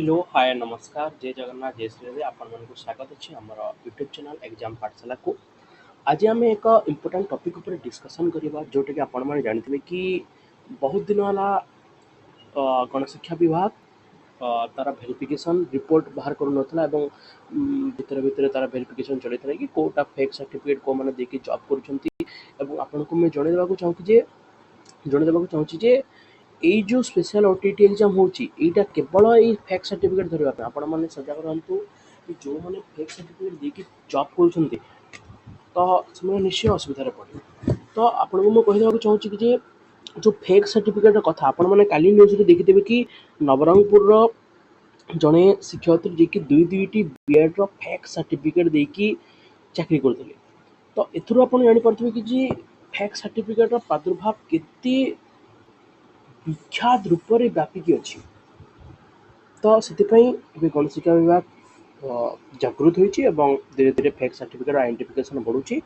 Hello hi नमस्कार जय जगन्नाथ जय श्री आपण मानक स्वागत अछि हमर यूट्यूब चैनल एग्जाम पाठशाला को। आज आम एक इम्पोर्टाट टॉपिक ऊपर डिस्कशन करबा जोटा कि आपण माने जानथिबे कि बहुत दिन वाला गणशिक्षा विभाग तार भेरिफिकेशन रिपोर्ट बाहर करू नथला एवं भितर भितर तार भेरिफिकेशन चलैଥିଲା कि कोटा फेक सर्टिफिकेट को माने देके जॉब करूछंती एवं आपण को मैं जणे देबाक चाहूची जे एई जो स्पेशल ओटीटी एग्जाम होची एटा केवल एई फेक सर्टिफिकेट धरबा पे आपण माने सजग रहंतु कि जो माने फेक सर्टिफिकेट देके जॉब करूछंती तो समय निश्चय असुविधा पड़े। तो आपण को मैं कहि देबाक चाहूची कि जे जो फेक सर्टिफिकेट कथा आपण माने काली न्यूज रे देखिथिबे कि नवरंगपुर रो जणे शिक्षयित्री जे कि दुईटी बीएड रो फेक सर्टिफिकेट देकी चाकरी करथिले। तो एथुरु आपण जानि परथिबे कि जे फेक सर्टिफिकेट रो प्रादुर्भाव केते विख्यात रूप से व्यापिकी अच्छी। तो से गणशिक्षा विभाग जागृत होती धीरे धीरे फेक सर्टिफिकेट आइडेंटिफिकेशन बढ़ुची।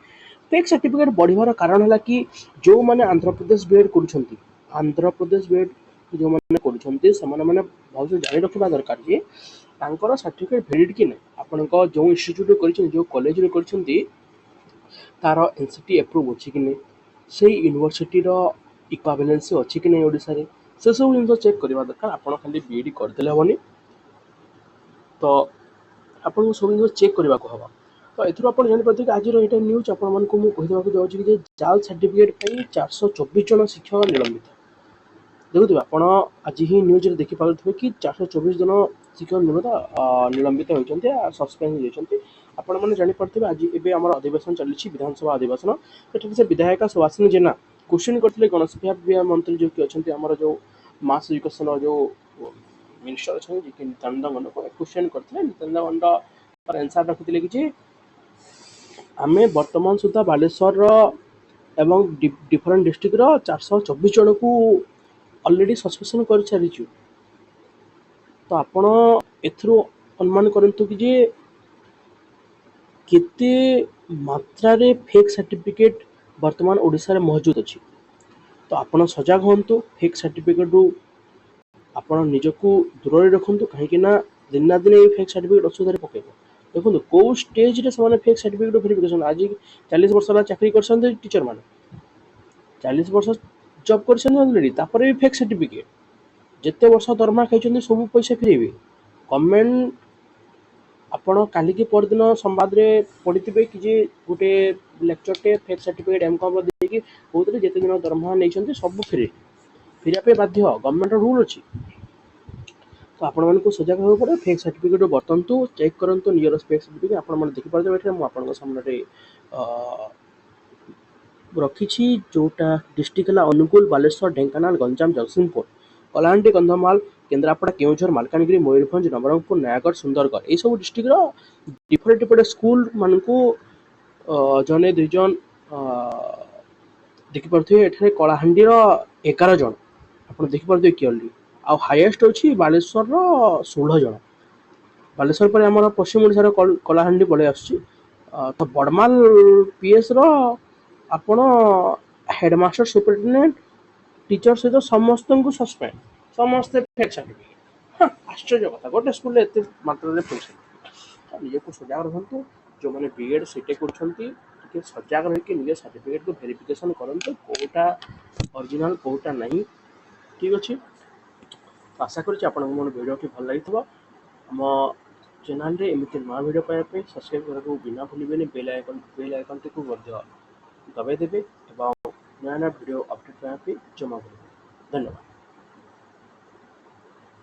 फेक सर्टिफिकेट बढ़िवार कारण है कि जो मैंने आंध्र प्रदेश बीएड कर जो मैंने कर भलसे जानी रखा दरकार जे तांकर सर्टिफिकेट वैलिड कि नहीं आपण जो इंस्टीट्यूट कर जो कॉलेज रे कर तार एनसीटी एप्रूव अच्छी कि नहीं से यूनिवर्सिटी इक्वावेलेंसी अच्छी कि नहीं ओडिशा रे से सब जिन चेक करवा दरकार। आपण खाली बीएड करदेले हेनी तो आपको सब जिन चेक करने को हम। तो एथुर आप जापर कि आज ये न्यूज आपको मुझे जाऊँगी कि जाल सर्टिफिकेट 424 जन शिक्षक निलंबित देखुए आप आज ही न्यूज देखिपे कि 424 जन शिक्षक निलंबित होती सस्पेंड होती। आपण मैंने जापर आज एम अधिवेशन चली विधानसभा अधिवेशन से विधायक सुभाषिनी जेना क्वेश्चन करते गणशिक्षा मंत्री जो कि अच्छा आम जो मास एजुकेशन जो मिनिस्टर अच्छा नित्यानंद गंड को क्वेश्चन करते नित्यानंद गंड आंसर रखिते कि आम बर्तमान सुधा बालेश्वर एवं डिफरेन्ट डिस्ट्रिक्ट 424 जन को अलरेडी सस्पेंशन कर सारी। तो आपण एथुरु अनुमान करंतु कि जे केते मात्रा रे फेक सर्टिफिकेट वर्तमान ओडिशा रे मौजूद अच्छी। तो आपण सजग हूँ फेक सर्टिफिकेट रु आपण निजको दूर रखु कहीं दिन ना दिन ये फेक सर्टिफिकेट असुविधा पकेब। देखो कौ स्टेज रे से फेक सर्टिफिकेट वेरिफिकेशन आज 40 वर्ष चाकरी कर टीचर मान 40 वर्ष जॉब कर ऑलरेडी भी फेक सर्टिफिकेट जिते वर्ष दरमा खाई सब पैसा फेरबे गवर्नमेंट। आपण काली की परदिन संवाद रे पढ़ी कि जे गोटे लेक्चरटे फेक सर्टिफिकेट एमकम देखिए कहते जिते दिन दरमा नहीं सब फेरिया बाध्य गवर्नमेंट रूल अच्छी। तो आपण मानक सजग होगा पड़े फेक सर्टिफिकेट बर्तन्तु चेक करूँ निजर फेक सर्टिफिकेट आप देखिपारे मुझे सामने रखी जोटा डिस्ट्रिक्ट है अनुगुल बालेश्वर ढेंकानाल गंजाम जगतसिंहपुर कलाहांडी कंधमाल केन्द्रापड़ा केउझर मालकानगिरी मयूरभंज नवरंगपुर नयागढ़ सुंदरगढ़ यह सब डिस्ट्रिक्ट डिफरेंट डिफरेंट स्कूल मानक जने दुई जन देखिपे कलाहांडी 11 जन आप देखिपे क्लियरली आउ हाईएस्ट अच्छी बालेश्वर 16 जन। बालेश्वर पर आम पश्चिम ओडिशार कलाहांडी पलि आसुची। तो बड़माल पीएस आपण हेडमास्टर सुपरिटेडेंट टीचर सहित समस्त को सस्पेंड समस्ते फेक सर्टिफिकेट। हाँ आश्चर्य कथा गोटे स्कूल एत मात्रा फेक सर्टिफिकेट निजे को सजग रुहतु जो मैंने बीएड सीटे कर सजग रही निजे सर्टिफिकेट को वेरिफिकेशन करूँ कौटा ओरिजिनल कौटा नहीं ठीक अच्छे। आशा करूँ मोर वीडियो भल लगी आम चैनल रे एमती नुआ वीडियो पाइबा सब्सक्राइब करने बिना भूलें बेल आइकन टी दबाई देवे और नया नया वीडियो अपडेट पाइबा जमा करेंगे। धन्यवाद।